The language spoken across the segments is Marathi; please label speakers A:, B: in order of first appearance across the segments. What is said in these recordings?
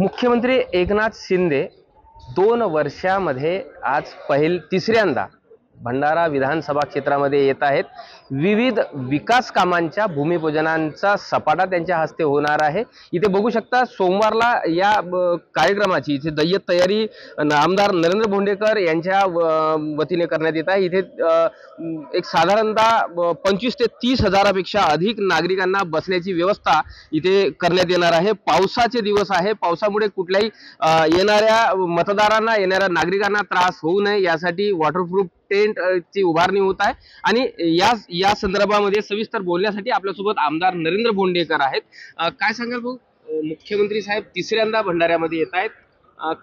A: मुख्यमंत्री एकनाथ शिंदे 2 वर्षामध्ये आज तिसऱ्यांदा भंडारा विधानसभा क्षेत्रामध्ये येत आहेत। विविध विकास कामांच्या भूमिपूजनांचा सपाटा त्यांच्या हस्ते होणार आहे। इथे बघू शकता सोमवारला या कार्यक्रमाची इथे दैयत तयारी आमदार नरेंद्र भोंडेकर यांच्या वतीने करण्यात येत आहे। इथे एक साधारणतः 25 ते 30 हजारापेक्षा अधिक नागरिकांना बसण्याची व्यवस्था इथे करण्यात येणार आहे। पावसाचे दिवस आहे, पावसामुळे कुठल्याही येणाऱ्या मतदारांना येणाऱ्या नागरिकांना त्रास होऊ नये यासाठी वॉटरप्रूफ टेंट ची उभारणी होत आहे। आणि या संदर्भामध्ये सविस्तर बोलण्यासाठी आपल्यासोबत आमदार नरेंद्र भोंडेकर आहेत। काय सांगाल भाऊ, मुख्यमंत्री साहेब तिसऱ्यांदा भंडाऱ्यामध्ये येत आहेत,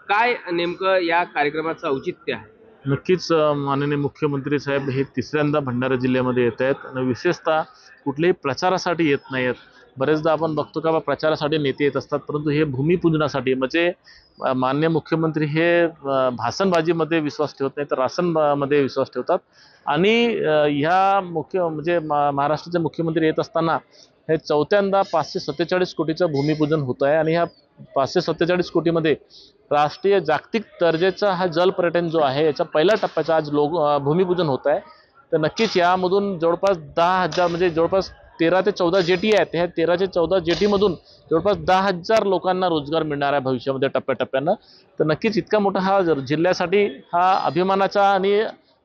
A: काय नेमकं या कार्यक्रमाचं औचित्य आहे?
B: नक्कीच माननीय मुख्यमंत्री साहेब हे तिसऱ्यांदा भंडारा जिल्ह्यामध्ये येत आहेत आणि विशेषतः कुठल्याही प्रचारासाठी येत नाहीत। बरेचदा आपण बघतो का प्रचारासाठी नेते येत असतात, परंतु हे भूमिपूजनासाठी म्हणजे माननीय मुख्यमंत्री हे भाषणबाजीमध्ये विश्वास ठेवत नाही तर रासनमध्ये विश्वास ठेवतात। आणि ह्या महाराष्ट्राचे मुख्यमंत्री येत असताना हे चौथ्यांदा 547 कोटीचं भूमिपूजन होत आहे। आणि ह्या 547 कोटीमध्ये राष्ट्रीय जागतिक दर्जाचा हा जल पर्यटन जो आहे याच्या पहिल्या टप्प्याचं आज भूमिपूजन होत आहे। तर नक्कीच यामधून जवळपास 10,000 म्हणजे जवळपास 13 ते 14 जेटी आहेत। ह्या 13 ते 14 जेटीमधून जवळपास 10,000 लोकांना रोजगार मिळणार आहे भविष्यामध्ये टप्प्याटप्प्यानं। तर नक्कीच इतका मोठा हा जिल्ह्यासाठी हा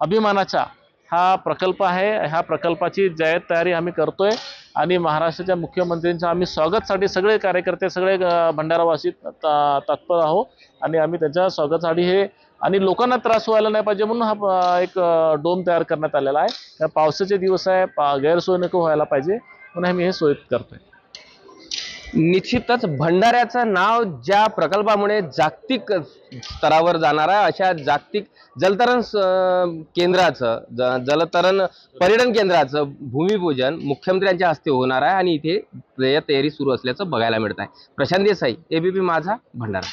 B: अभिमानाचा हा प्रकल्प आहे। ह्या प्रकल्पाची जय्यत तयारी आम्ही करतोय आणि महाराष्ट्राच्या मुख्यमंत्र्यांचं आम्ही स्वागतासाठी सगळे कार्यकर्ते सगळे भंडारावासी तत्पर आहोत आणि आम्ही त्याच्या स्वागतासाठी हे आणि लोकांना त्रास व्हायला नाही पाहिजे म्हणून हा एक डोम तयार करण्यात आलेला आहे। पावसाचे दिवस आहे, गैरसोय नको व्हायला पाहिजे म्हणून आम्ही हे सोय करतोय।
A: निश्चितच भंडाऱ्याचं नाव ज्या प्रकल्पामुळे जागतिक स्तरावर जाणार आहे अशा जागतिक जलतरण केंद्राचं जलतरण पर्यटन केंद्राचं भूमिपूजन मुख्यमंत्र्यांच्या हस्ते होणार आहे आणि इथे तयारी सुरू असल्याचं बघायला मिळत आहे। प्रशांत देसाई, एबीपी माझा, भंडारा।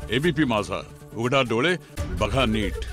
C: एबीपी माझा, उघडा डोळे बघा नीट।